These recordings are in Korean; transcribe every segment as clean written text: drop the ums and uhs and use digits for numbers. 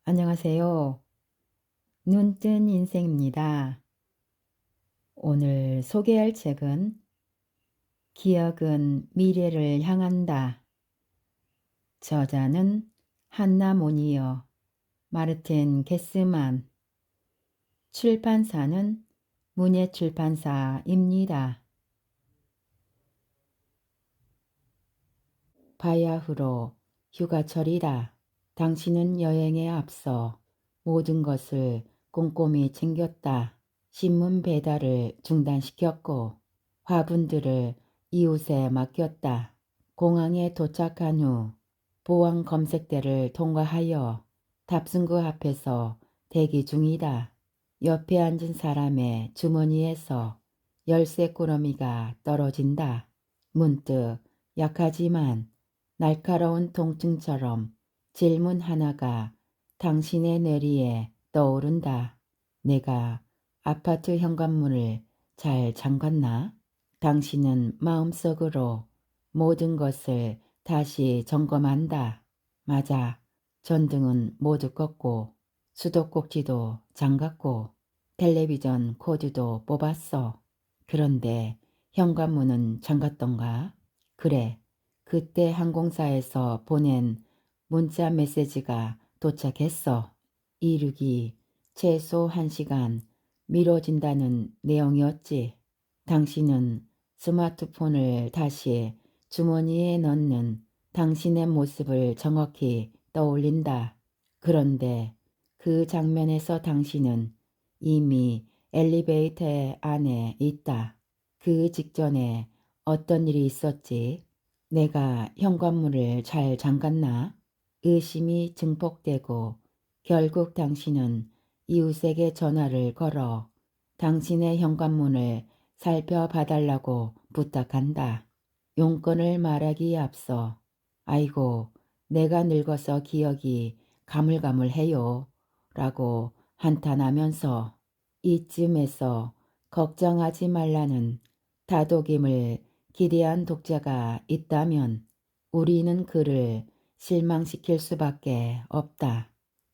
안녕하세요. 눈뜬 인생입니다. 오늘 소개할 책은 기억은 미래를 향한다. 저자는 한나 모니어, 마르틴 게스만, 출판사는 문예출판사입니다. 바야흐로 휴가철이다. 당신은 여행에 앞서 모든 것을 꼼꼼히 챙겼다. 신문 배달을 중단시켰고 화분들을 이웃에 맡겼다. 공항에 도착한 후 보안 검색대를 통과하여 탑승구 앞에서 대기 중이다. 옆에 앉은 사람의 주머니에서 열쇠 꾸러미가 떨어진다. 문득 약하지만 날카로운 통증처럼 질문 하나가 당신의 뇌리에 떠오른다. 내가 아파트 현관문을 잘 잠갔나? 당신은 마음속으로 모든 것을 다시 점검한다. 맞아. 전등은 모두 껐고 수도꼭지도 잠갔고 텔레비전 코드도 뽑았어. 그런데 현관문은 잠갔던가? 그래. 그때 항공사에서 보낸 문자 메시지가 도착했어. 이륙이 최소 1시간 미뤄진다는 내용이었지. 당신은 스마트폰을 다시 주머니에 넣는 당신의 모습을 정확히 떠올린다. 그런데 그 장면에서 당신은 이미 엘리베이터 안에 있다. 그 직전에 어떤 일이 있었지? 내가 현관문을 잘 잠갔나? 의심이 증폭되고 결국 당신은 이웃에게 전화를 걸어 당신의 현관문을 살펴봐달라고 부탁한다. 용건을 말하기에 앞서 아이고 내가 늙어서 기억이 가물가물해요 라고 한탄하면서 이쯤에서 걱정하지 말라는 다독임을 기대한 독자가 있다면 우리는 그를 실망시킬 수밖에 없다.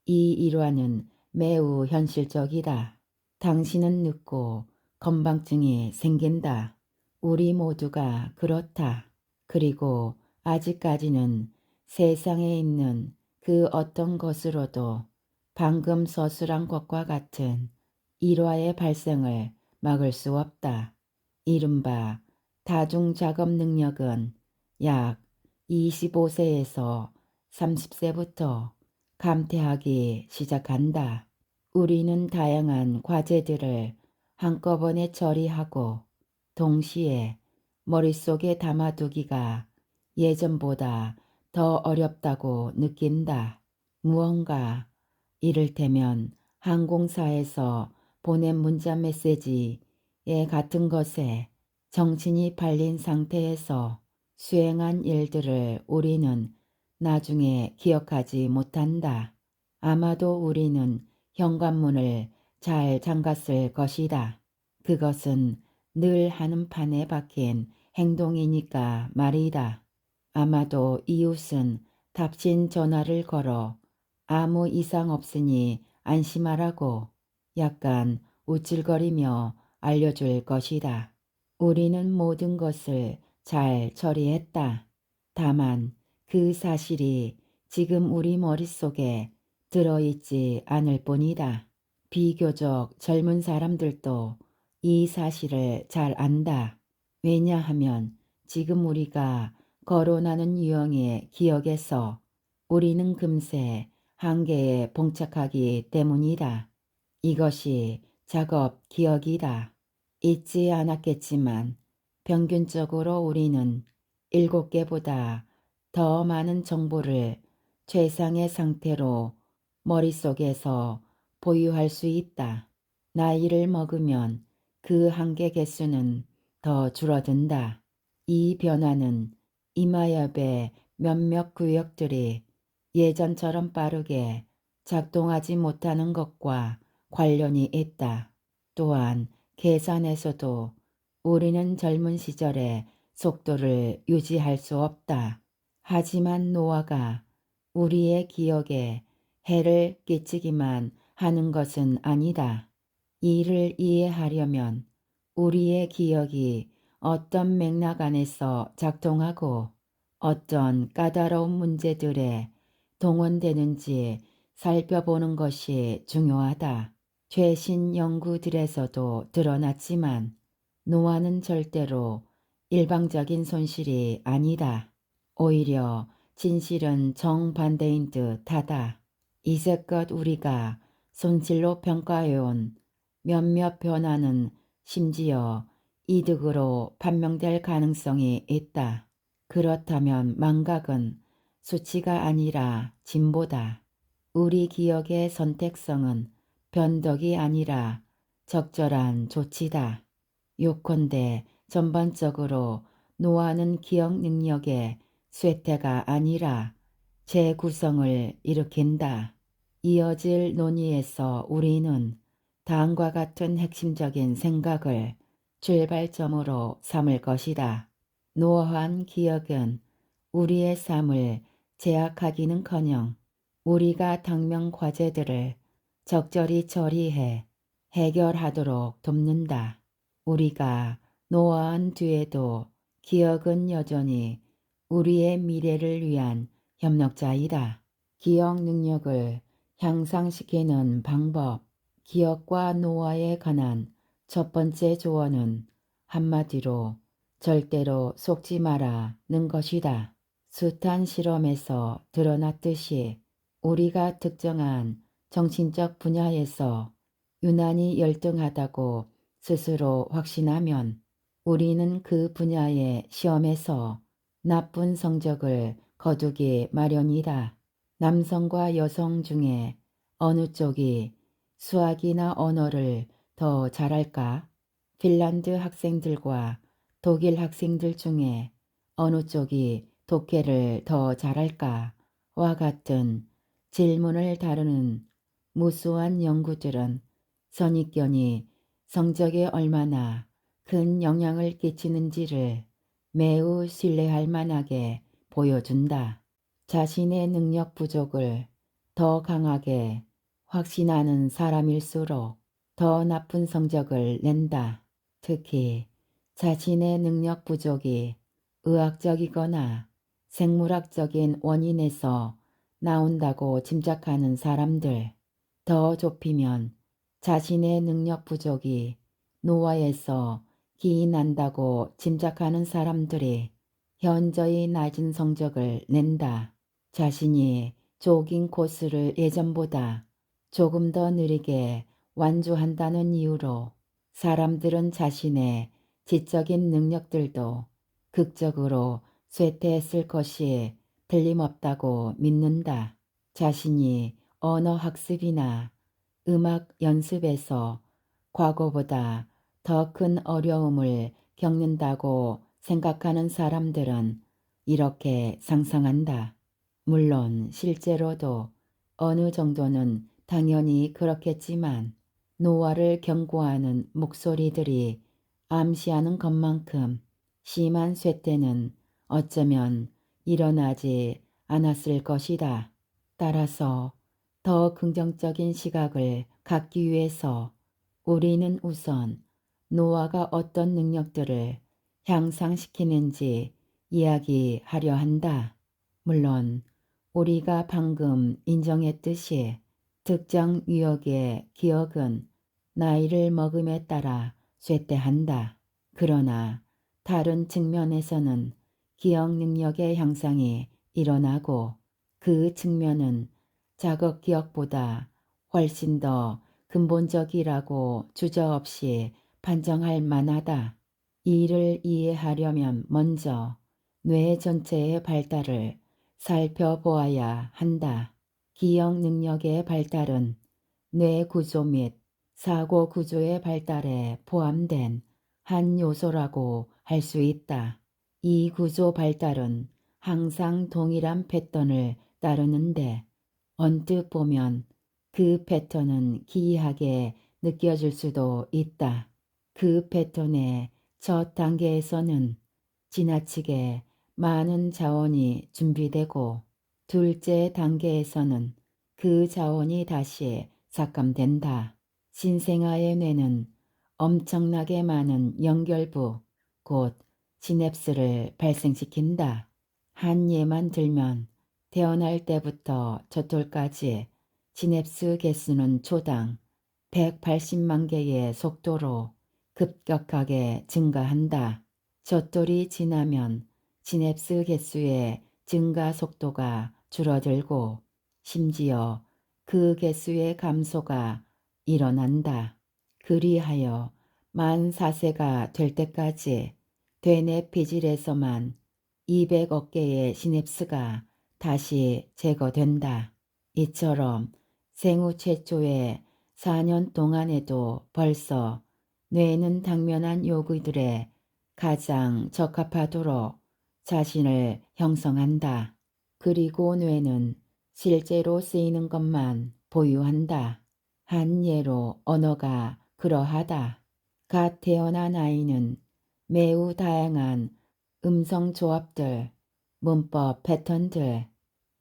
이 일화는 매우 현실적이다. 당신은 늙고 건망증이 생긴다. 우리 모두가 그렇다. 그리고 아직까지는 세상에 있는 그 어떤 것으로도 방금 서술한 것과 같은 일화의 발생을 막을 수 없다. 이른바 다중작업 능력은 약 25세에서 30세부터 감퇴하기 시작한다. 우리는 다양한 과제들을 한꺼번에 처리하고 동시에 머릿속에 담아두기가 예전보다 더 어렵다고 느낀다. 무언가 이를테면 항공사에서 보낸 문자 메시지에 같은 것에 정신이 팔린 상태에서 수행한 일들을 우리는 나중에 기억하지 못한다. 아마도 우리는 현관문을 잘 잠갔을 것이다. 그것은 늘 하는 판에 박힌 행동이니까 말이다. 아마도 이웃은 답신 전화를 걸어 아무 이상 없으니 안심하라고 약간 우쭐거리며 알려줄 것이다. 우리는 모든 것을 잘 처리했다. 다만 그 사실이 지금 우리 머릿속에 들어있지 않을 뿐이다. 비교적 젊은 사람들도 이 사실을 잘 안다. 왜냐하면 지금 우리가 거론하는 유형의 기억에서 우리는 금세 한계에 봉착하기 때문이다. 이것이 작업 기억이다. 잊지 않았겠지만 평균적으로 우리는 7개보다 더 많은 정보를 최상의 상태로 머릿속에서 보유할 수 있다. 나이를 먹으면 그 한계 개수는 더 줄어든다. 이 변화는 이마엽의 몇몇 구역들이 예전처럼 빠르게 작동하지 못하는 것과 관련이 있다. 또한 계산에서도 우리는 젊은 시절의 속도를 유지할 수 없다. 하지만 노화가 우리의 기억에 해를 끼치기만 하는 것은 아니다. 이를 이해하려면 우리의 기억이 어떤 맥락 안에서 작동하고 어떤 까다로운 문제들에 동원되는지 살펴보는 것이 중요하다. 최신 연구들에서도 드러났지만 노화는 절대로 일방적인 손실이 아니다. 오히려 진실은 정반대인 듯하다. 이제껏 우리가 손실로 평가해온 몇몇 변화는 심지어 이득으로 판명될 가능성이 있다. 그렇다면 망각은 수치가 아니라 진보다. 우리 기억의 선택성은 변덕이 아니라 적절한 조치다. 요컨대 전반적으로 노화는 기억 능력의 쇠퇴가 아니라 재구성을 일으킨다. 이어질 논의에서 우리는 다음과 같은 핵심적인 생각을 출발점으로 삼을 것이다. 노화한 기억은 우리의 삶을 제약하기는커녕 우리가 당면 과제들을 적절히 처리해 해결하도록 돕는다. 우리가 노화한 뒤에도 기억은 여전히 우리의 미래를 위한 협력자이다. 기억 능력을 향상시키는 방법. 기억과 노화에 관한 첫 번째 조언은 한마디로 절대로 속지 마라는 것이다. 숱한 실험에서 드러났듯이 우리가 특정한 정신적 분야에서 유난히 열등하다고 스스로 확신하면 우리는 그 분야의 시험에서 나쁜 성적을 거두기 마련이다. 남성과 여성 중에 어느 쪽이 수학이나 언어를 더 잘할까? 핀란드 학생들과 독일 학생들 중에 어느 쪽이 독해를 더 잘할까? 와 같은 질문을 다루는 무수한 연구들은 선입견이 성적에 얼마나 큰 영향을 끼치는지를 매우 신뢰할 만하게 보여준다. 자신의 능력 부족을 더 강하게 확신하는 사람일수록 더 나쁜 성적을 낸다. 특히 자신의 능력 부족이 의학적이거나 생물학적인 원인에서 나온다고 짐작하는 사람들, 더 좁히면 자신의 능력 부족이 노화에서 기인한다고 짐작하는 사람들이 현저히 낮은 성적을 낸다. 자신이 조깅 코스를 예전보다 조금 더 느리게 완주한다는 이유로 사람들은 자신의 지적인 능력들도 극적으로 쇠퇴했을 것이 틀림없다고 믿는다. 자신이 언어 학습이나 음악 연습에서 과거보다 더 큰 어려움을 겪는다고 생각하는 사람들은 이렇게 상상한다. 물론 실제로도 어느 정도는 당연히 그렇겠지만 노화를 경고하는 목소리들이 암시하는 것만큼 심한 쇠퇴는 어쩌면 일어나지 않았을 것이다. 따라서 더 긍정적인 시각을 갖기 위해서 우리는 우선 노화가 어떤 능력들을 향상시키는지 이야기하려 한다. 물론 우리가 방금 인정했듯이 특정 유형의 기억은 나이를 먹음에 따라 쇠퇴한다. 그러나 다른 측면에서는 기억 능력의 향상이 일어나고 그 측면은 자극 기억보다 훨씬 더 근본적이라고 주저없이 판정할 만하다. 이를 이해하려면 먼저 뇌 전체의 발달을 살펴보아야 한다. 기억 능력의 발달은 뇌 구조 및 사고 구조의 발달에 포함된 한 요소라고 할 수 있다. 이 구조 발달은 항상 동일한 패턴을 따르는데 언뜻 보면 그 패턴은 기이하게 느껴질 수도 있다. 그 패턴의 첫 단계에서는 지나치게 많은 자원이 준비되고 둘째 단계에서는 그 자원이 다시 삭감된다. 신생아의 뇌는 엄청나게 많은 연결부, 곧 시냅스를 발생시킨다. 한 예만 들면 태어날 때부터 저톨까지 시냅스 개수는 초당 180만 개의 속도로 급격하게 증가한다. 저톨이 지나면 시냅스 개수의 증가 속도가 줄어들고 심지어 그 개수의 감소가 일어난다. 그리하여 만 4세가 될 때까지 되뇌 피질에서만 200억 개의 시냅스가 다시 제거된다. 이처럼 생후 최초의 4년 동안에도 벌써 뇌는 당면한 요구들에 가장 적합하도록 자신을 형성한다. 그리고 뇌는 실제로 쓰이는 것만 보유한다. 한 예로 언어가 그러하다. 갓 태어난 아이는 매우 다양한 음성 조합들, 문법 패턴들,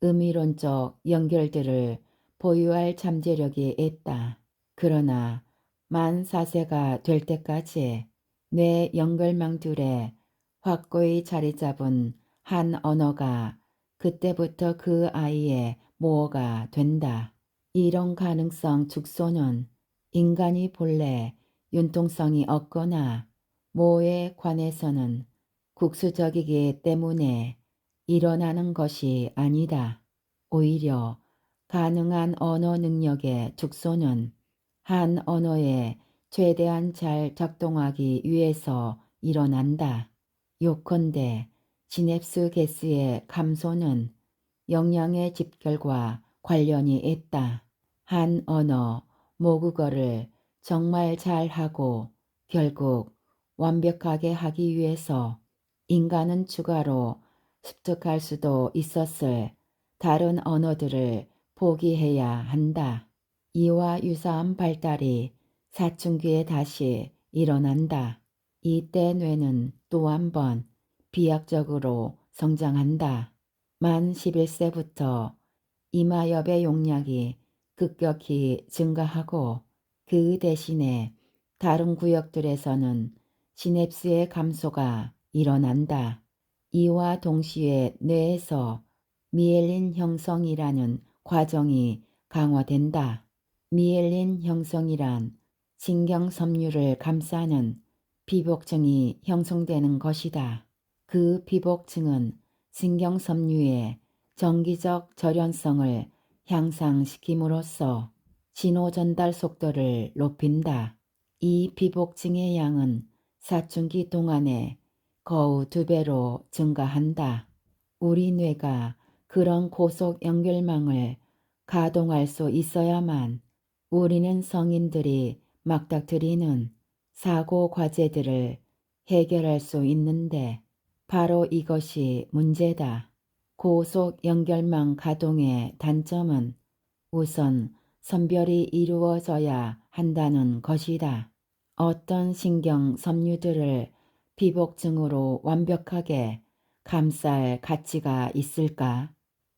의미론적 연결들을 보유할 잠재력이 있다. 그러나 만 4세가 될 때까지 뇌 연결망들에 확고히 자리 잡은 한 언어가 그때부터 그 아이의 모어가 된다. 이런 가능성 축소는 인간이 본래 융통성이 없거나 모어에 관해서는 국수적이기 때문에 일어나는 것이 아니다. 오히려 가능한 언어 능력의 축소는 한 언어에 최대한 잘 작동하기 위해서 일어난다. 요컨대 시냅스 개수의 감소는 역량의 집결과 관련이 있다. 한 언어, 모국어를 정말 잘하고 결국 완벽하게 하기 위해서 인간은 추가로 습득할 수도 있었을 다른 언어들을 포기해야 한다. 이와 유사한 발달이 사춘기에 다시 일어난다. 이때 뇌는 또 한 번 비약적으로 성장한다. 만 11세부터 이마엽의 용량이 급격히 증가하고 그 대신에 다른 구역들에서는 시냅스의 감소가 일어난다. 이와 동시에 뇌에서 미엘린 형성이라는 과정이 강화된다. 미엘린 형성이란 신경섬유를 감싸는 피복층이 형성되는 것이다. 그 피복층은 신경섬유의 정기적 절연성을 향상시킴으로써 신호 전달 속도를 높인다. 이 피복층의 양은 사춘기 동안에 거의 2배로 증가한다. 우리 뇌가 그런 고속 연결망을 가동할 수 있어야만 우리는 성인들이 맞닥뜨리는 사고 과제들을 해결할 수 있는데 바로 이것이 문제다. 고속 연결망 가동의 단점은 우선 선별이 이루어져야 한다는 것이다. 어떤 신경 섬유들을 피복층으로 완벽하게 감쌀 가치가 있을까?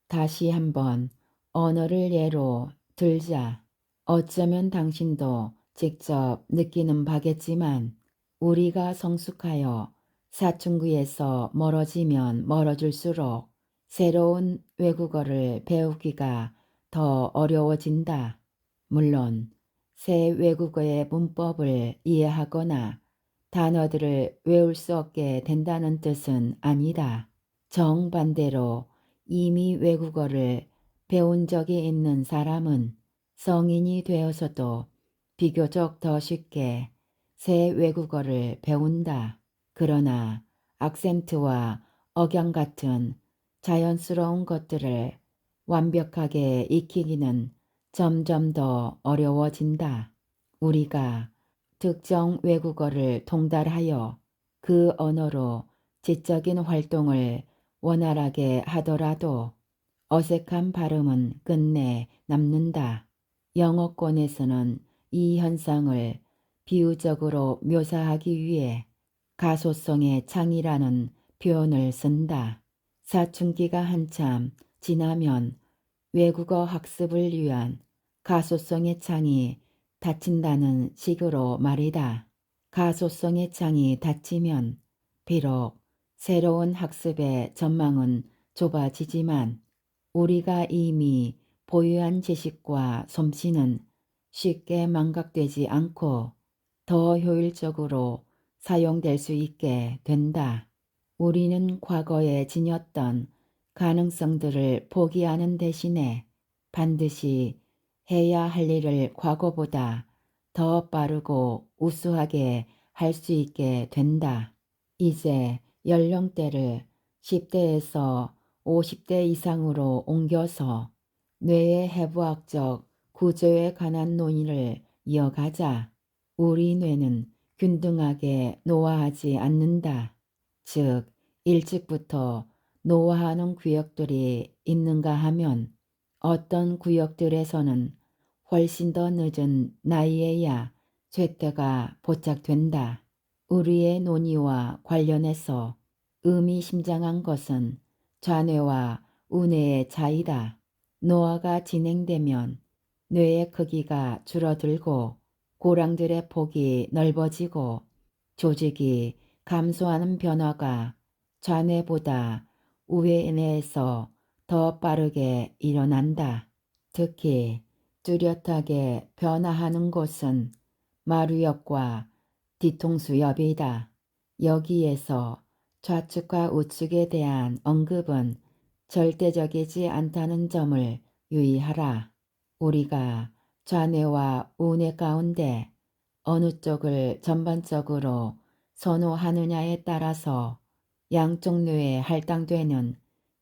다시 한번 언어를 예로 들자. 어쩌면 당신도 직접 느끼는 바겠지만 우리가 성숙하여 사춘기에서 멀어지면 멀어질수록 새로운 외국어를 배우기가 더 어려워진다. 물론 새 외국어의 문법을 이해하거나 단어들을 외울 수 없게 된다는 뜻은 아니다. 정반대로 이미 외국어를 배운 적이 있는 사람은 성인이 되어서도 비교적 더 쉽게 새 외국어를 배운다. 그러나 악센트와 억양 같은 자연스러운 것들을 완벽하게 익히기는 점점 더 어려워진다. 우리가 특정 외국어를 통달하여 그 언어로 지적인 활동을 원활하게 하더라도 어색한 발음은 끝내 남는다. 영어권에서는 이 현상을 비유적으로 묘사하기 위해 가소성의 창이라는 표현을 쓴다. 사춘기가 한참 지나면 외국어 학습을 위한 가소성의 창이 닫힌다는 식으로 말이다. 가소성의 창이 닫히면 비록 새로운 학습의 전망은 좁아지지만 우리가 이미 보유한 지식과 솜씨는 쉽게 망각되지 않고 더 효율적으로 사용될 수 있게 된다. 우리는 과거에 지녔던 가능성들을 포기하는 대신에 반드시 해야 할 일을 과거보다 더 빠르고 우수하게 할 수 있게 된다. 이제 연령대를 10대에서 50대 이상으로 옮겨서 뇌의 해부학적 구조에 관한 논의를 이어가자. 우리 뇌는 균등하게 노화하지 않는다. 즉, 일찍부터 노화하는 구역들이 있는가 하면 어떤 구역들에서는 훨씬 더 늦은 나이에야 쇠퇴가 포착된다. 우리의 논의와 관련해서 의미심장한 것은 좌뇌와 우뇌의 차이다. 노화가 진행되면 뇌의 크기가 줄어들고 고랑들의 폭이 넓어지고 조직이 감소하는 변화가 좌뇌보다 우뇌에서 더 빠르게 일어난다. 특히 뚜렷하게 변화하는 곳은 마루엽과 뒤통수엽이다. 여기에서 좌측과 우측에 대한 언급은 절대적이지 않다는 점을 유의하라. 우리가 좌뇌와 우뇌 가운데 어느 쪽을 전반적으로 선호하느냐에 따라서 양쪽 뇌에 할당되는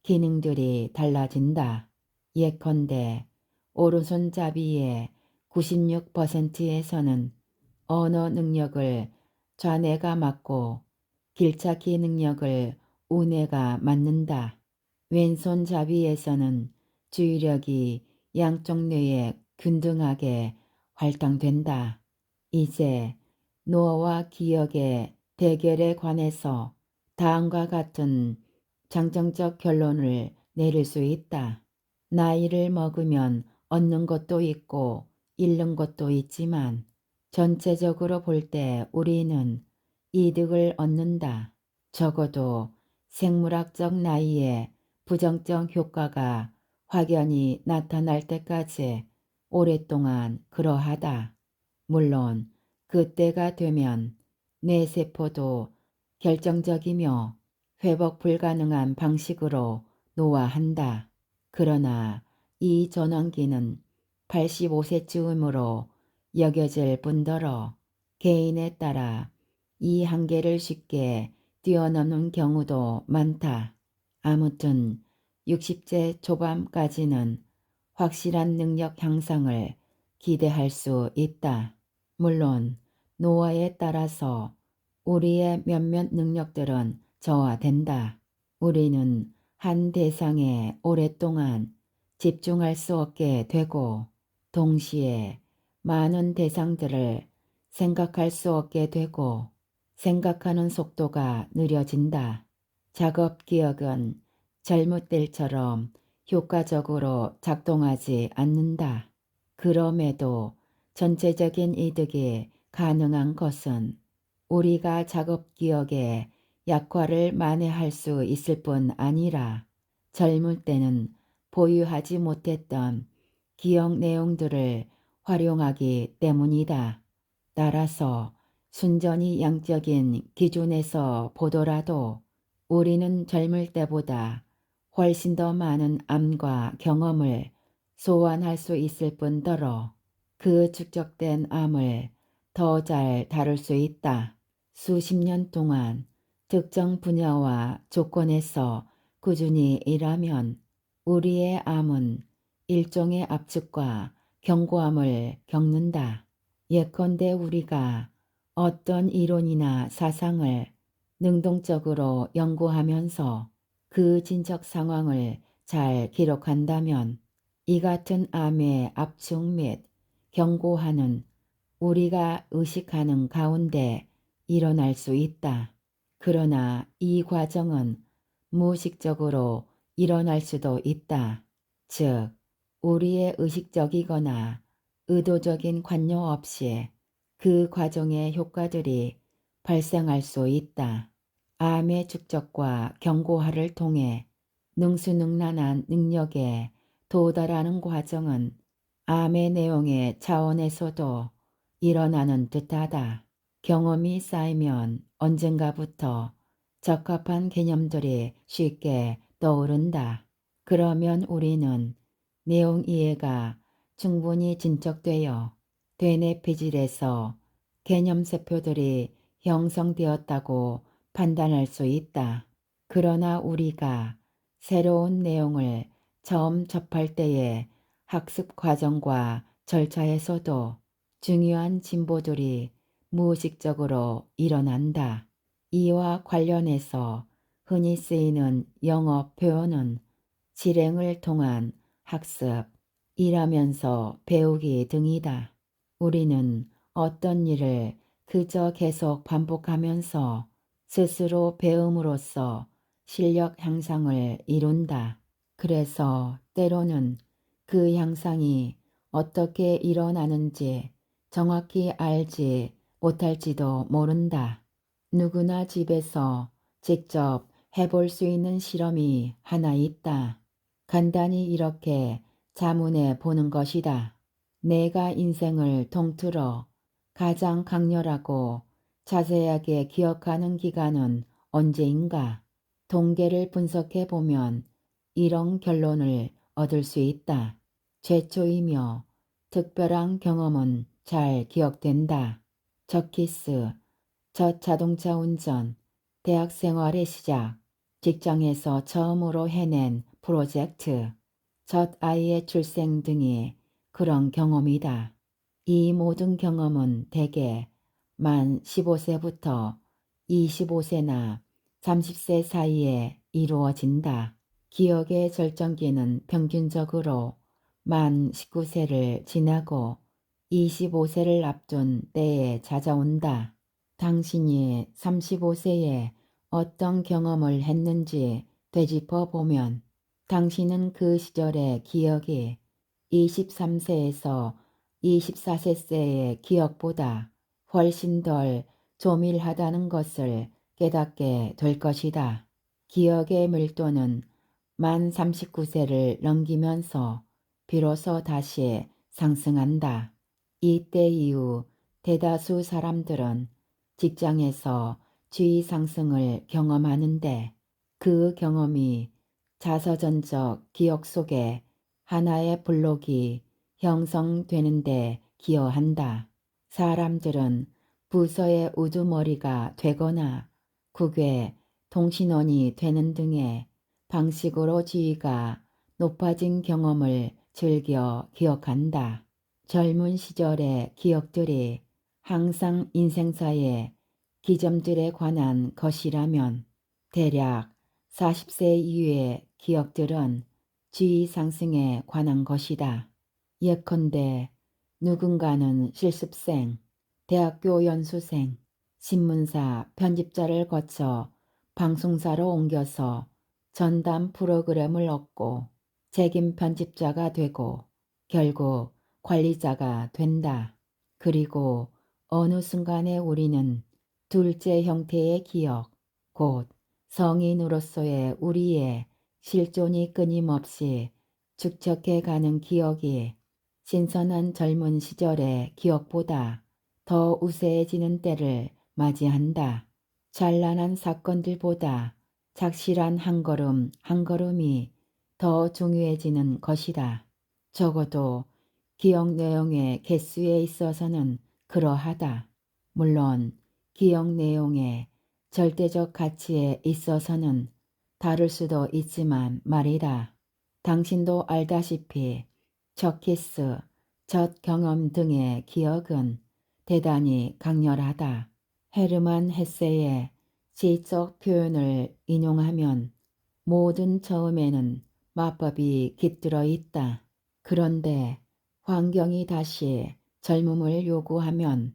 기능들이 달라진다. 예컨대 오른손잡이의 96%에서는 언어 능력을 좌뇌가 맡고 길찾기 능력을 우뇌가 맡는다. 왼손잡이에서는 주의력이 양쪽 뇌에 균등하게 할당된다. 이제 노화와 기억의 대결에 관해서 다음과 같은 장정적 결론을 내릴 수 있다. 나이를 먹으면 얻는 것도 있고 잃는 것도 있지만 전체적으로 볼 때 우리는 이득을 얻는다. 적어도 생물학적 나이에 부정적 효과가 확연히 나타날 때까지 오랫동안 그러하다. 물론 그때가 되면 뇌세포도 결정적이며 회복 불가능한 방식으로 노화한다. 그러나 이 전환기는 85세쯤으로 여겨질 뿐더러 개인에 따라 이 한계를 쉽게 뛰어넘는 경우도 많다. 아무튼 60세 초반까지는 확실한 능력 향상을 기대할 수 있다. 물론 노화에 따라서 우리의 몇몇 능력들은 저하된다. 우리는 한 대상에 오랫동안 집중할 수 없게 되고 동시에 많은 대상들을 생각할 수 없게 되고 생각하는 속도가 느려진다. 작업 기억은 젊을 때처럼 효과적으로 작동하지 않는다. 그럼에도 전체적인 이득이 가능한 것은 우리가 작업 기억의 약화를 만회할 수 있을 뿐 아니라 젊을 때는 보유하지 못했던 기억 내용들을 활용하기 때문이다. 따라서 순전히 양적인 기준에서 보더라도 우리는 젊을 때보다 훨씬 더 많은 암과 경험을 소환할 수 있을 뿐더러 그 축적된 암을 더 잘 다룰 수 있다. 수십 년 동안 특정 분야와 조건에서 꾸준히 일하면 우리의 암은 일종의 압축과 견고함을 겪는다. 예컨대 우리가 어떤 이론이나 사상을 능동적으로 연구하면서 그 진척 상황을 잘 기록한다면 이 같은 암의 압축 및 견고화는 우리가 의식하는 가운데 일어날 수 있다. 그러나 이 과정은 무의식적으로 일어날 수도 있다. 즉, 우리의 의식적이거나 의도적인 관여 없이 그 과정의 효과들이 발생할 수 있다. 암의 축적과 경고화를 통해 능수능란한 능력에 도달하는 과정은 암의 내용의 차원에서도 일어나는 듯하다. 경험이 쌓이면 언젠가부터 적합한 개념들이 쉽게 떠오른다. 그러면 우리는 내용 이해가 충분히 진척되어 되뇌 피질에서 개념세표들이 형성되었다고 판단할 수 있다. 그러나 우리가 새로운 내용을 처음 접할 때의 학습 과정과 절차에서도 중요한 진보들이 무의식적으로 일어난다. 이와 관련해서 흔히 쓰이는 영어 표현은 실행을 통한 학습, 일하면서 배우기 등이다. 우리는 어떤 일을 그저 계속 반복하면서 스스로 배움으로써 실력 향상을 이룬다. 그래서 때로는 그 향상이 어떻게 일어나는지 정확히 알지 못할지도 모른다. 누구나 집에서 직접 해볼 수 있는 실험이 하나 있다. 간단히 이렇게 자문해 보는 것이다. 내가 인생을 통틀어 가장 강렬하고 자세하게 기억하는 기간은 언제인가? 통계를 분석해 보면 이런 결론을 얻을 수 있다. 최초이며 특별한 경험은 잘 기억된다. 첫 키스, 첫 자동차 운전, 대학 생활의 시작, 직장에서 처음으로 해낸 프로젝트, 첫 아이의 출생 등이 그런 경험이다. 이 모든 경험은 대개 만 15세부터 25세나 30세 사이에 이루어진다. 기억의 절정기는 평균적으로 만 19세를 지나고 25세를 앞둔 때에 찾아온다. 당신이 35세에 어떤 경험을 했는지 되짚어 보면 당신은 그 시절의 기억이 23세에서 24세의 기억보다 훨씬 덜 조밀하다는 것을 깨닫게 될 것이다. 기억의 밀도는 만 39세를 넘기면서 비로소 다시 상승한다. 이때 이후 대다수 사람들은 직장에서 지위 상승을 경험하는데 그 경험이 자서전적 기억 속에 하나의 블록이 형성되는데 기여한다. 사람들은 부서의 우두머리가 되거나 국외 통신원이 되는 등의 방식으로 지위가 높아진 경험을 즐겨 기억한다. 젊은 시절의 기억들이 항상 인생사의 기점들에 관한 것이라면 대략 40세 이후의 기억들은 지위 상승에 관한 것이다. 예컨대 누군가는 실습생, 대학교 연수생, 신문사 편집자를 거쳐 방송사로 옮겨서 전담 프로그램을 얻고 책임 편집자가 되고 결국 관리자가 된다. 그리고 어느 순간에 우리는 둘째 형태의 기억, 곧 성인으로서의 우리의 실존이 끊임없이 축적해가는 기억이 신선한 젊은 시절의 기억보다 더 우세해지는 때를 맞이한다. 찬란한 사건들보다 착실한 한 걸음 한 걸음이 더 중요해지는 것이다. 적어도 기억 내용의 개수에 있어서는 그러하다. 물론 기억 내용의 절대적 가치에 있어서는 다를 수도 있지만 말이다. 당신도 알다시피 첫 키스, 첫 경험 등의 기억은 대단히 강렬하다. 헤르만 헤세의 시적 표현을 인용하면 모든 처음에는 마법이 깃들어 있다. 그런데 환경이 다시 젊음을 요구하면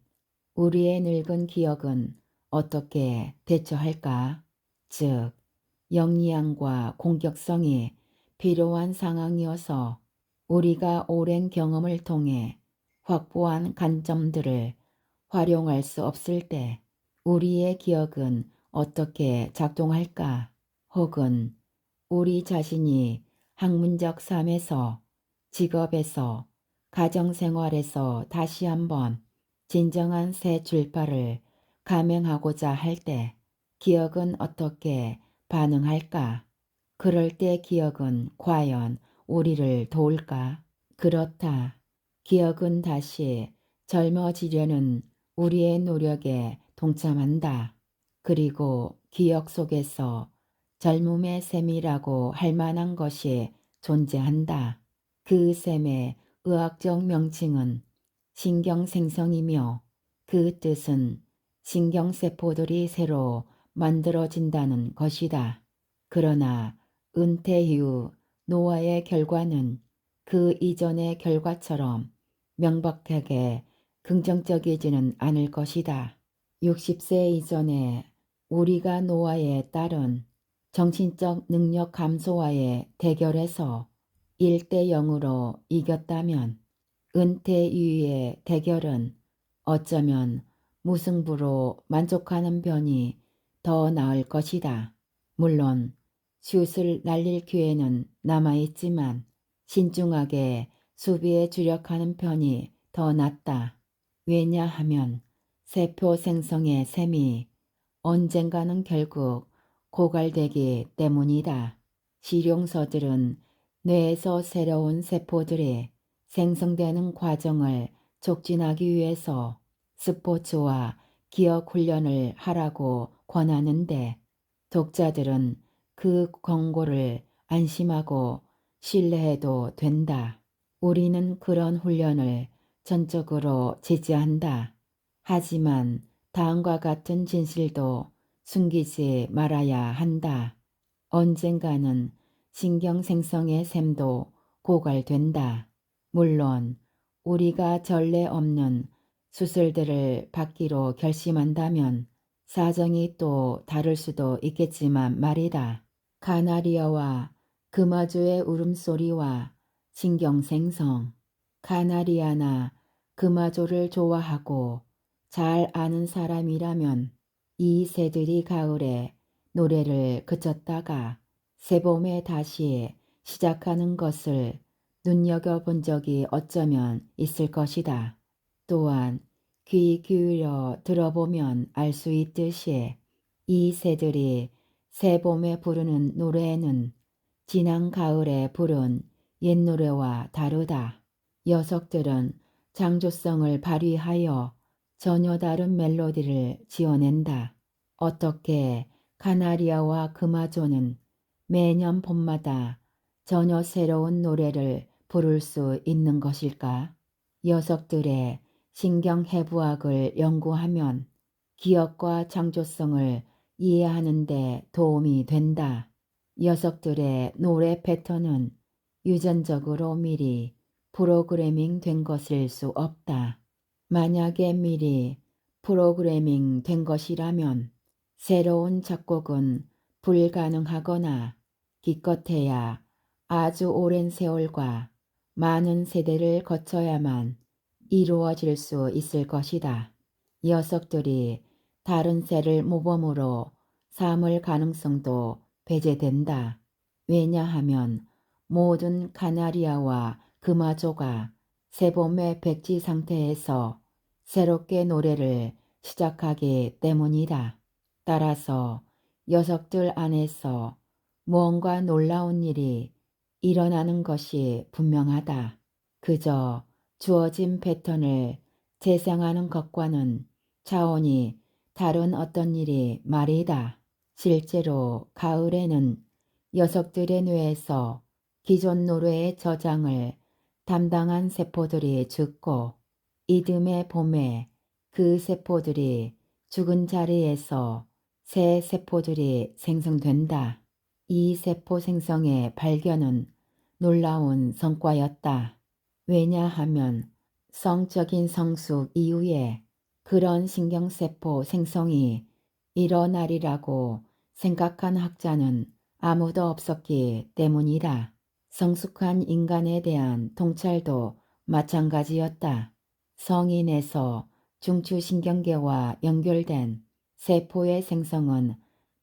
우리의 늙은 기억은 어떻게 대처할까? 즉, 영리함과 공격성이 필요한 상황이어서 우리가 오랜 경험을 통해 확보한 관점들을 활용할 수 없을 때 우리의 기억은 어떻게 작동할까? 혹은 우리 자신이 학문적 삶에서, 직업에서, 가정생활에서 다시 한번 진정한 새 출발을 감행하고자 할 때 기억은 어떻게 반응할까? 그럴 때 기억은 과연 우리를 도울까? 그렇다. 기억은 다시 젊어지려는 우리의 노력에 동참한다. 그리고 기억 속에서 젊음의 셈이라고 할 만한 것이 존재한다. 그 셈의 의학적 명칭은 신경생성이며 그 뜻은 신경세포들이 새로 만들어진다는 것이다. 그러나 은퇴 이후 노화의 결과는 그 이전의 결과처럼 명백하게 긍정적이지는 않을 것이다. 60세 이전에 우리가 노화에 따른 정신적 능력 감소와의 대결에서 1대 0으로 이겼다면 은퇴 이후의 대결은 어쩌면 무승부로 만족하는 편이 더 나을 것이다. 물론 슛을 날릴 기회는 남아있지만 신중하게 수비에 주력하는 편이 더 낫다. 왜냐하면 세포 생성의 셈이 언젠가는 결국 고갈되기 때문이다. 실용서들은 뇌에서 새로운 세포들이 생성되는 과정을 촉진하기 위해서 스포츠와 기억 훈련을 하라고 권하는데 독자들은 그 권고를 안심하고 신뢰해도 된다. 우리는 그런 훈련을 전적으로 지지한다. 하지만 다음과 같은 진실도 숨기지 말아야 한다. 언젠가는 신경생성의 셈도 고갈된다. 물론 우리가 전례 없는 수술들을 받기로 결심한다면 사정이 또 다를 수도 있겠지만 말이다. 카나리아와 금아조의 울음소리와 신경생성. 카나리아나 금아조를 좋아하고 잘 아는 사람이라면 이 새들이 가을에 노래를 그쳤다가 새봄에 다시 시작하는 것을 눈여겨본 적이 어쩌면 있을 것이다. 또한 귀 기울여 들어보면 알 수 있듯이 이 새들이 새봄에 부르는 노래는 지난 가을에 부른 옛 노래와 다르다. 녀석들은 창조성을 발휘하여 전혀 다른 멜로디를 지어낸다. 어떻게 카나리아와 금아조는 매년 봄마다 전혀 새로운 노래를 부를 수 있는 것일까? 녀석들의 신경해부학을 연구하면 기억과 창조성을 이해하는 데 도움이 된다. 녀석들의 노래 패턴은 유전적으로 미리 프로그래밍 된 것일 수 없다. 만약에 미리 프로그래밍 된 것이라면 새로운 작곡은 불가능하거나 기껏해야 아주 오랜 세월과 많은 세대를 거쳐야만 이루어질 수 있을 것이다. 녀석들이 다른 새를 모범으로 삼을 가능성도 배제된다. 왜냐하면 모든 카나리아와 금아조가 새봄의 백지 상태에서 새롭게 노래를 시작하기 때문이다. 따라서 녀석들 안에서 무언가 놀라운 일이 일어나는 것이 분명하다. 그저 주어진 패턴을 재생하는 것과는 차원이 다른 어떤 일이 말이다. 실제로 가을에는 녀석들의 뇌에서 기존 노래의 저장을 담당한 세포들이 죽고 이듬해 봄에 그 세포들이 죽은 자리에서 새 세포들이 생성된다. 이 세포 생성의 발견은 놀라운 성과였다. 왜냐하면 성적인 성숙 이후에 그런 신경세포 생성이 일어나리라고 생각한 학자는 아무도 없었기 때문이다. 성숙한 인간에 대한 통찰도 마찬가지였다. 성인에서 중추신경계와 연결된 세포의 생성은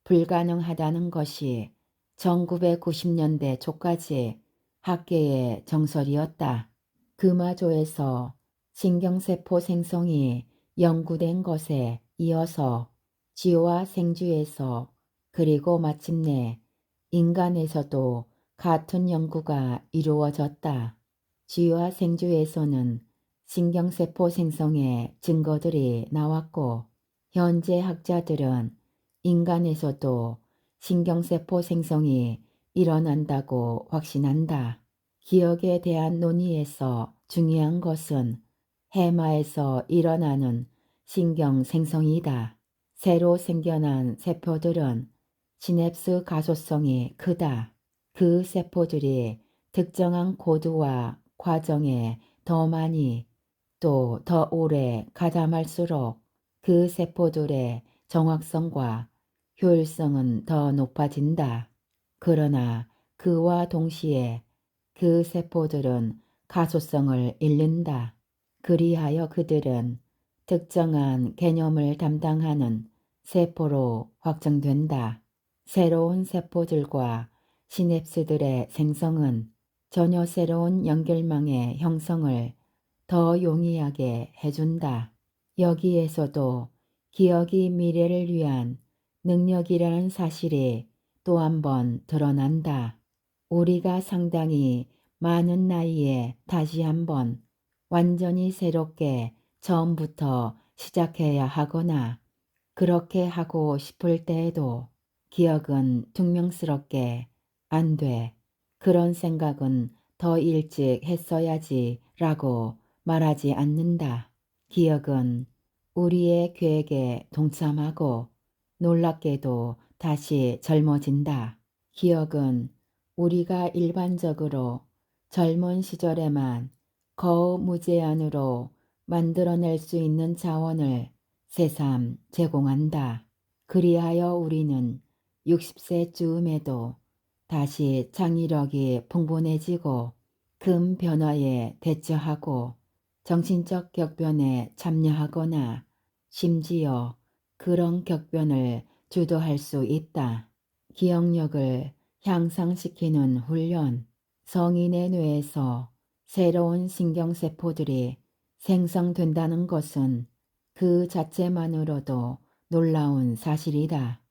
불가능하다는 것이 1990년대 초까지 학계의 정설이었다. 금화조에서 신경세포 생성이 연구된 것에 이어서 쥐와 생쥐에서 그리고 마침내 인간에서도 같은 연구가 이루어졌다. 쥐와 생쥐에서는 신경세포 생성의 증거들이 나왔고 현재 학자들은 인간에서도 신경세포 생성이 일어난다고 확신한다. 기억에 대한 논의에서 중요한 것은 해마에서 일어나는 신경 생성이다. 새로 생겨난 세포들은 시냅스 가소성이 크다. 그 세포들이 특정한 코드와 과정에 더 많이 또 더 오래 가담할수록 그 세포들의 정확성과 효율성은 더 높아진다. 그러나 그와 동시에 그 세포들은 가소성을 잃는다. 그리하여 그들은 특정한 개념을 담당하는 세포로 확정된다. 새로운 세포들과 시냅스들의 생성은 전혀 새로운 연결망의 형성을 더 용이하게 해준다. 여기에서도 기억이 미래를 위한 능력이라는 사실이 또 한 번 드러난다. 우리가 상당히 많은 나이에 다시 한번 완전히 새롭게 처음부터 시작해야 하거나 그렇게 하고 싶을 때에도 기억은 퉁명스럽게 안 돼. 그런 생각은 더 일찍 했어야지 라고 말하지 않는다. 기억은 우리의 계획에 동참하고 놀랍게도 다시 젊어진다. 기억은 우리가 일반적으로 젊은 시절에만 거의 무제한으로 만들어낼 수 있는 자원을 새삼 제공한다. 그리하여 우리는 60세쯤에도 다시 창의력이 풍부해지고 큰 변화에 대처하고 정신적 격변에 참여하거나 심지어 그런 격변을 주도할 수 있다. 기억력을 향상시키는 훈련. 성인의 뇌에서 새로운 신경세포들이 생성된다는 것은 그 자체만으로도 놀라운 사실이다.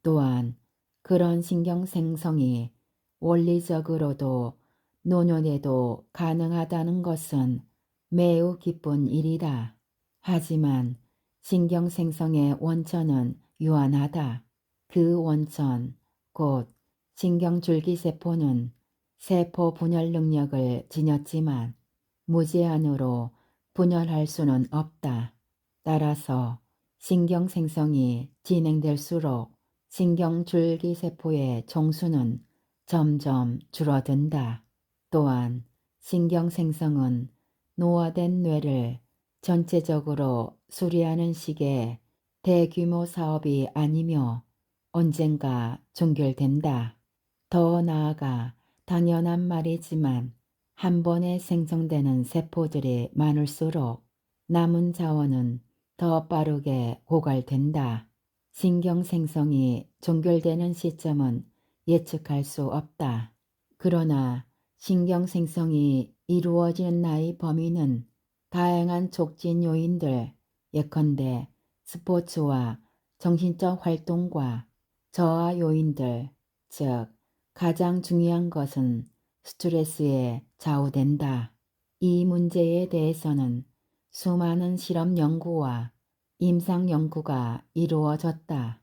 또한 그런 신경 생성이 원리적으로도 노년에도 가능하다는 것은 매우 기쁜 일이다. 하지만 신경 생성의 원천은 유한하다. 그 원천, 곧 신경줄기세포는 세포 분열 능력을 지녔지만 무제한으로 분열할 수는 없다. 따라서 신경 생성이 진행될수록 신경줄기세포의 총수는 점점 줄어든다. 또한 신경 생성은 노화된 뇌를 전체적으로 수리하는 식의 대규모 사업이 아니며 언젠가 종결된다. 더 나아가 당연한 말이지만 한 번에 생성되는 세포들이 많을수록 남은 자원은 더 빠르게 고갈된다. 신경 생성이 종결되는 시점은 예측할 수 없다. 그러나 신경 생성이 이루어지는 나이 범위는 다양한 촉진 요인들, 예컨대 스포츠와 정신적 활동과 저하 요인들, 즉 가장 중요한 것은 스트레스에 좌우된다. 이 문제에 대해서는 수많은 실험 연구와 임상 연구가 이루어졌다.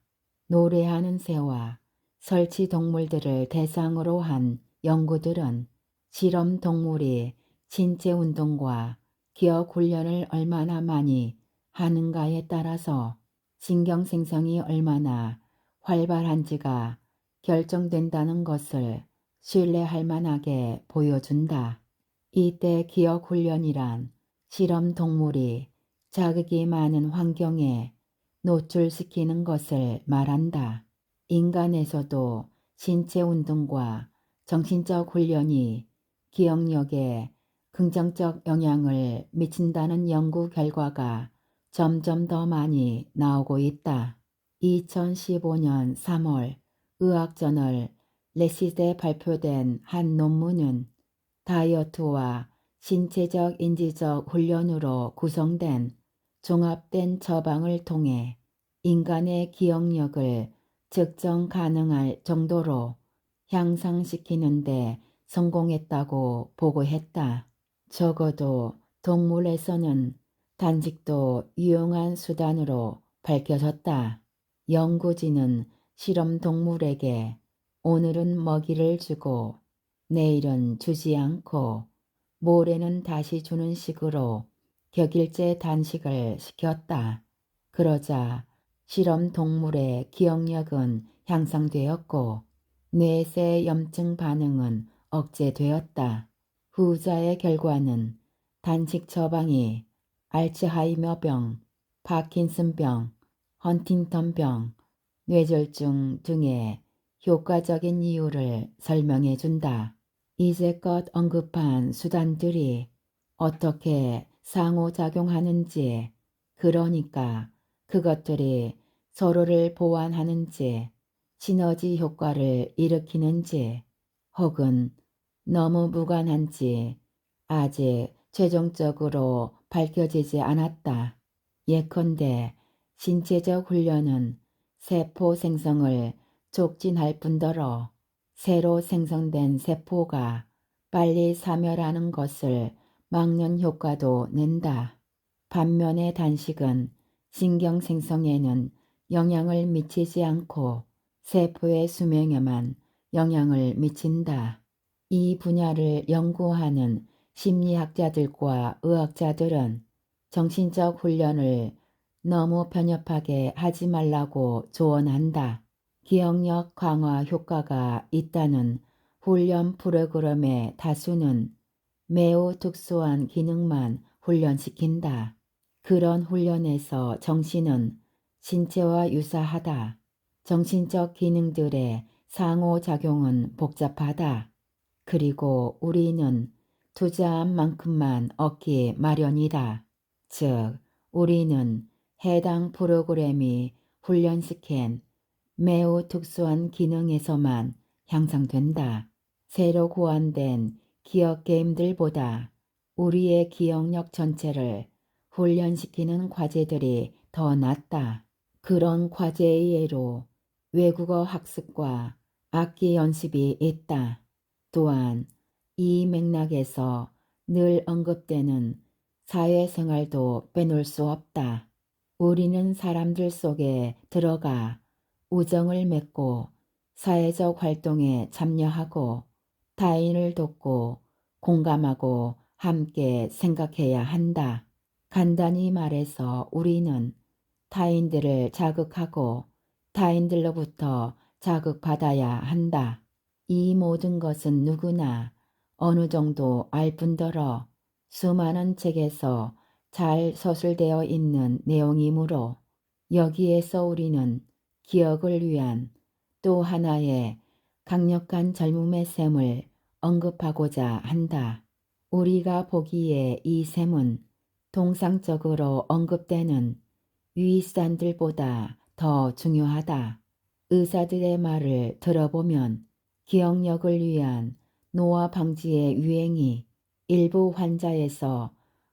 노래하는 새와 설치 동물들을 대상으로 한 연구들은 실험 동물이 신체 운동과 기억 훈련을 얼마나 많이 하는가에 따라서 신경 생성이 얼마나 활발한지가 결정된다는 것을 신뢰할 만하게 보여준다. 이때 기억 훈련이란 실험 동물이 자극이 많은 환경에 노출시키는 것을 말한다. 인간에서도 신체 운동과 정신적 훈련이 기억력에 긍정적 영향을 미친다는 연구 결과가 점점 더 많이 나오고 있다. 2015년 3월 의학저널 레시스에 발표된 한 논문은 다이어트와 신체적 인지적 훈련으로 구성된 종합된 처방을 통해 인간의 기억력을 측정 가능할 정도로 향상시키는 데 성공했다고 보고했다. 적어도 동물에서는 단식도 유용한 수단으로 밝혀졌다. 연구진은 실험 동물에게 오늘은 먹이를 주고 내일은 주지 않고 모레는 다시 주는 식으로 격일제 단식을 시켰다. 그러자 실험 동물의 기억력은 향상되었고 뇌세 염증 반응은 억제되었다. 후자의 결과는 단식 처방이 알츠하이머병, 파킨슨병, 헌팅턴병, 뇌졸중 등의 효과적인 이유를 설명해 준다. 이제껏 언급한 수단들이 어떻게 상호작용하는지, 그러니까 그것들이 서로를 보완하는지, 시너지 효과를 일으키는지, 혹은 너무 무관한지 아직 최종적으로 밝혀지지 않았다. 예컨대 신체적 훈련은 세포 생성을 촉진할 뿐더러 새로 생성된 세포가 빨리 사멸하는 것을 막는 효과도 낸다. 반면에 단식은 신경 생성에는 영향을 미치지 않고 세포의 수명에만 영향을 미친다. 이 분야를 연구하는 심리학자들과 의학자들은 정신적 훈련을 너무 편협하게 하지 말라고 조언한다. 기억력 강화 효과가 있다는 훈련 프로그램의 다수는 매우 특수한 기능만 훈련시킨다. 그런 훈련에서 정신은 신체와 유사하다. 정신적 기능들의 상호작용은 복잡하다. 그리고 우리는 투자한 만큼만 얻기 마련이다. 즉, 우리는 해당 프로그램이 훈련시킨 매우 특수한 기능에서만 향상된다. 새로 고안된 기억 게임들보다 우리의 기억력 전체를 훈련시키는 과제들이 더 낫다. 그런 과제의 예로 외국어 학습과 악기 연습이 있다. 또한 이 맥락에서 늘 언급되는 사회생활도 빼놓을 수 없다. 우리는 사람들 속에 들어가 우정을 맺고 사회적 활동에 참여하고 타인을 돕고 공감하고 함께 생각해야 한다. 간단히 말해서 우리는 타인들을 자극하고 타인들로부터 자극받아야 한다. 이 모든 것은 누구나 어느 정도 알 뿐더러 수많은 책에서 잘 서술되어 있는 내용이므로 여기에서 우리는 기억을 위한 또 하나의 강력한 젊음의 셈을 언급하고자 한다. 우리가 보기에 이 셈은 통상적으로 언급되는 위산들보다 더 중요하다. 의사들의 말을 들어보면 기억력을 위한 노화 방지의 유행이 일부 환자에서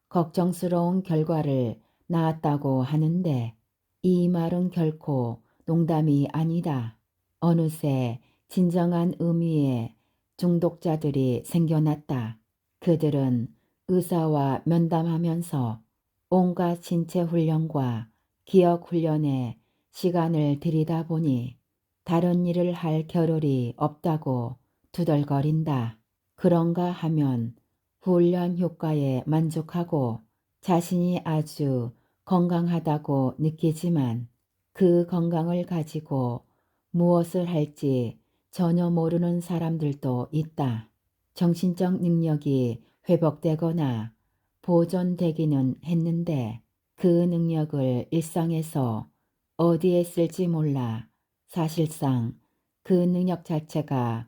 걱정스러운 결과를 낳았다고 하는데 이 말은 결코 농담이 아니다. 어느새 진정한 의미의 중독자들이 생겨났다. 그들은 의사와 면담하면서 온갖 신체 훈련과 기억 훈련에 시간을 들이다 보니 다른 일을 할 겨를이 없다고 투덜거린다. 그런가 하면 훈련 효과에 만족하고 자신이 아주 건강하다고 느끼지만 그 건강을 가지고 무엇을 할지 전혀 모르는 사람들도 있다. 정신적 능력이 회복되거나 보존되기는 했는데 그 능력을 일상에서 어디에 쓸지 몰라 사실상 그 능력 자체가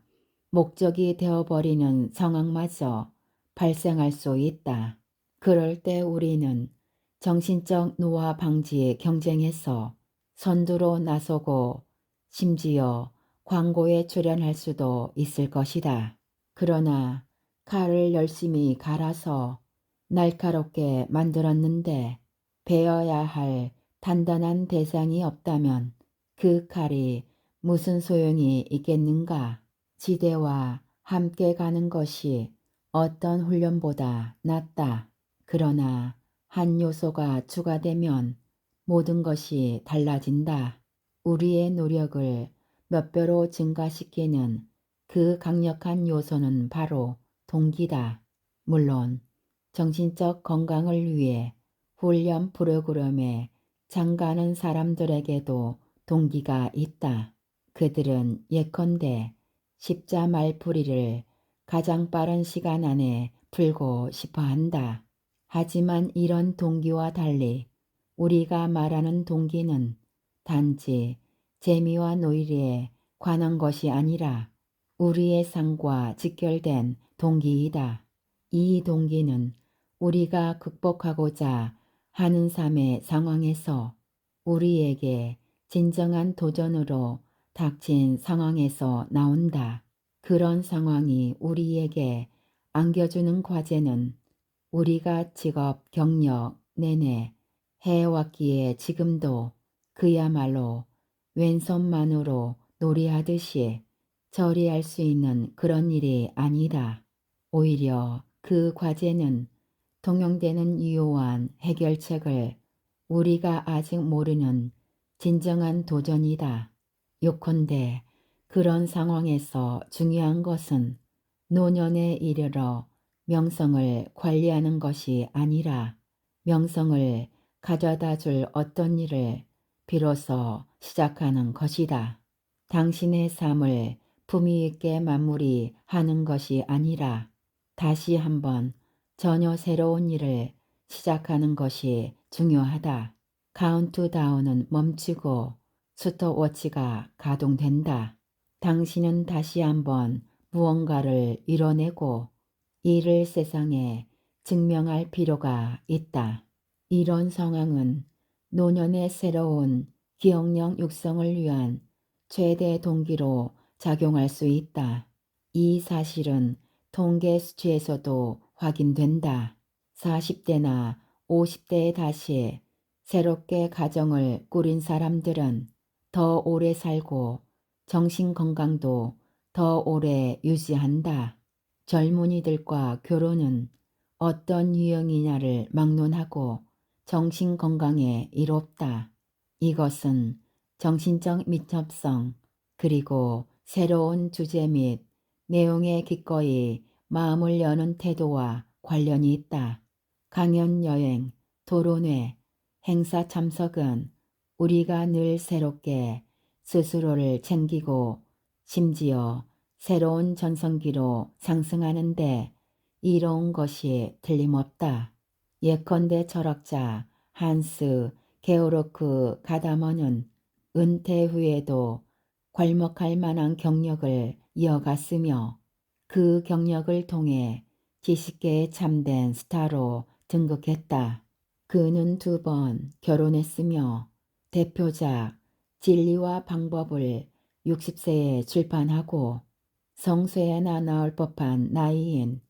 목적이 되어버리는 상황마저 발생할 수 있다. 그럴 때 우리는 정신적 노화 방지 경쟁에서 선두로 나서고 심지어 광고에 출연할 수도 있을 것이다. 그러나 칼을 열심히 갈아서 날카롭게 만들었는데 베어야 할 단단한 대상이 없다면 그 칼이 무슨 소용이 있겠는가? 지대와 함께 가는 것이 어떤 훈련보다 낫다. 그러나 한 요소가 추가되면 모든 것이 달라진다. 우리의 노력을 몇 배로 증가시키는 그 강력한 요소는 바로 동기다. 물론 정신적 건강을 위해 훈련 프로그램에 참가하는 사람들에게도 동기가 있다. 그들은 예컨대 십자 말풀이를 가장 빠른 시간 안에 풀고 싶어 한다. 하지만 이런 동기와 달리 우리가 말하는 동기는 단지 재미와 놀이에 관한 것이 아니라 우리의 삶과 직결된 동기이다. 이 동기는 우리가 극복하고자 하는 삶의 상황에서 우리에게 진정한 도전으로 닥친 상황에서 나온다. 그런 상황이 우리에게 안겨주는 과제는 우리가 직업 경력 내내 해왔기에 지금도 그야말로 왼손만으로 놀이하듯이 처리할 수 있는 그런 일이 아니다. 오히려 그 과제는 통용되는 유효한 해결책을 우리가 아직 모르는 진정한 도전이다. 요컨대 그런 상황에서 중요한 것은 노년에 이르러 명성을 관리하는 것이 아니라 명성을 가져다 줄 어떤 일을 비로소 시작하는 것이다. 당신의 삶을 품위 있게 마무리하는 것이 아니라 다시 한번 전혀 새로운 일을 시작하는 것이 중요하다. 카운트다운은 멈추고 스톱워치가 가동된다. 당신은 다시 한번 무언가를 이뤄내고 이를 세상에 증명할 필요가 있다. 이런 상황은 노년의 새로운 기억력 육성을 위한 최대 동기로 작용할 수 있다. 이 사실은 통계 수치에서도 확인된다. 40대나 50대에 다시 새롭게 가정을 꾸린 사람들은 더 오래 살고 정신건강도 더 오래 유지한다. 젊은이들과 결혼은 어떤 유형이냐를 막론하고 정신건강에 이롭다. 이것은 정신적 밀접성 그리고 새로운 주제 및 내용에 기꺼이 마음을 여는 태도와 관련이 있다. 강연 여행, 토론회, 행사 참석은 우리가 늘 새롭게 스스로를 챙기고 심지어 새로운 전성기로 상승하는데 이로운 것이 틀림없다. 예컨대 철학자 한스 게오르크 가다머는 은퇴 후에도 괄목할 만한 경력을 이어갔으며 그 경력을 통해 지식계에 참된 스타로 등극했다. 그는 2번 결혼했으며 대표작 진리와 방법을 60세에 출판하고 성쇠에나 나올 법한 나이인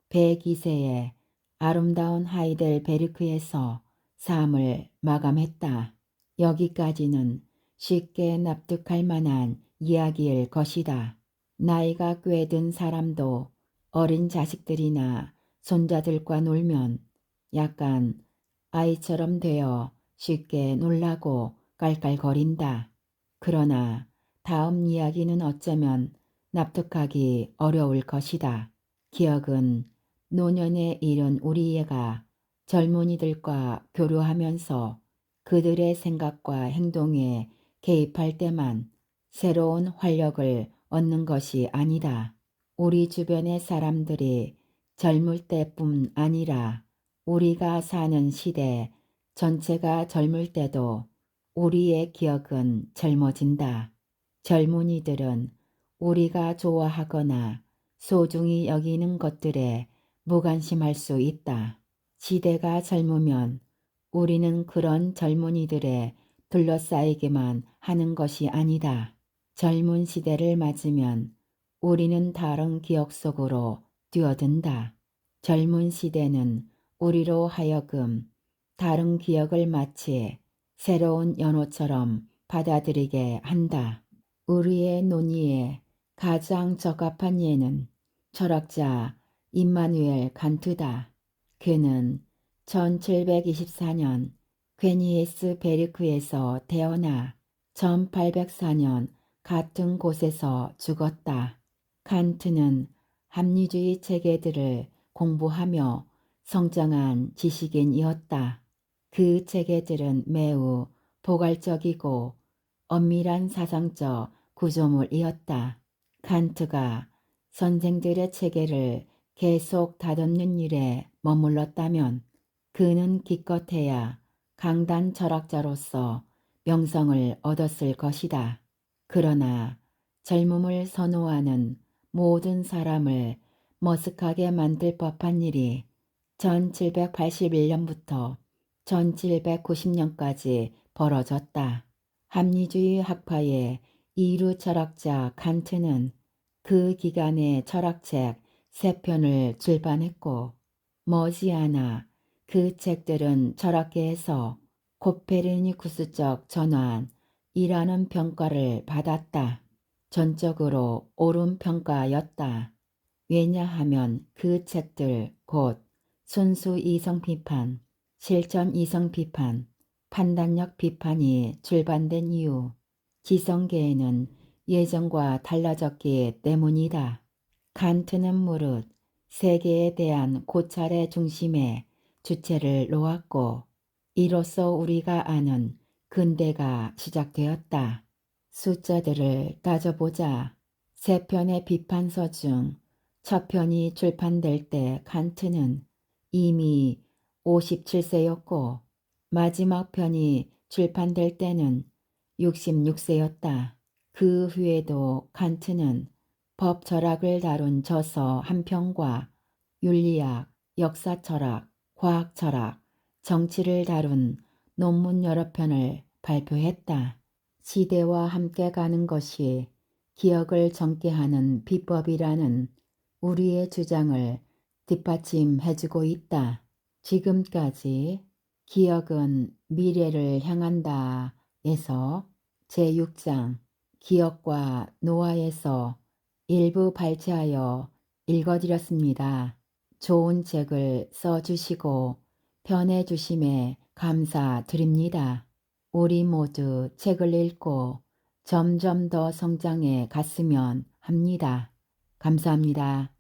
102세에 아름다운 하이델베르크에서 삶을 마감했다. 여기까지는 쉽게 납득할 만한 이야기일 것이다. 나이가 꽤 든 사람도 어린 자식들이나 손자들과 놀면 약간 아이처럼 되어 쉽게 놀라고 깔깔거린다. 그러나 다음 이야기는 어쩌면 납득하기 어려울 것이다. 기억은 노년에 이른 우리 애가 젊은이들과 교류하면서 그들의 생각과 행동에 개입할 때만 새로운 활력을 얻는 것이 아니다. 우리 주변의 사람들이 젊을 때뿐 아니라 우리가 사는 시대 전체가 젊을 때도 우리의 기억은 젊어진다. 젊은이들은 우리가 좋아하거나 소중히 여기는 것들에 무관심할 수 있다. 시대가 젊으면 우리는 그런 젊은이들에 둘러싸이기만 하는 것이 아니다. 젊은 시대를 맞으면 우리는 다른 기억 속으로 뛰어든다. 젊은 시대는 우리로 하여금 다른 기억을 마치 새로운 연호처럼 받아들이게 한다. 우리의 논의에 가장 적합한 예는 철학자 임마누엘 칸트다. 그는 1724년 괴니에스 베르크에서 태어나 1804년 같은 곳에서 죽었다. 칸트는 합리주의 체계들을 공부하며 성장한 지식인이었다. 그 체계들은 매우 포괄적이고 엄밀한 사상적 구조물이었다. 칸트가 선생들의 체계를 계속 다듬는 일에 머물렀다면 그는 기껏해야 강단 철학자로서 명성을 얻었을 것이다. 그러나 젊음을 선호하는 모든 사람을 머쓱하게 만들 법한 일이 1781년부터 1790년까지 벌어졌다. 합리주의 학파의 이류 철학자 칸트는 그 기간에 철학책 3편을 출판했고 머지않아 그 책들은 철학계에서 코페르니쿠스적 전환이라는 평가를 받았다. 전적으로 옳은 평가였다. 왜냐하면 그 책들 곧 순수 이성 비판, 실천 이성 비판, 판단력 비판이 출판된 이후 지성계에는 예전과 달라졌기 때문이다. 칸트는 무릇 세계에 대한 고찰의 중심에 주체를 놓았고 이로써 우리가 아는 근대가 시작되었다. 숫자들을 따져보자. 3편의 비판서 중 첫 편이 출판될 때 칸트는 이미 57세였고 마지막 편이 출판될 때는 66세였다. 그 후에도 칸트는 법 철학을 다룬 저서 한 편과 윤리학, 역사철학, 과학철학, 정치를 다룬 논문 여러 편을 발표했다. 시대와 함께 가는 것이 기억을 젊게 하는 비법이라는 우리의 주장을 뒷받침해주고 있다. 지금까지 기억은 미래를 향한다 에서 제6장 기억과 노화에서 일부 발췌하여 읽어드렸습니다. 좋은 책을 써주시고 편해주심에 감사드립니다. 우리 모두 책을 읽고 점점 더 성장해 갔으면 합니다. 감사합니다.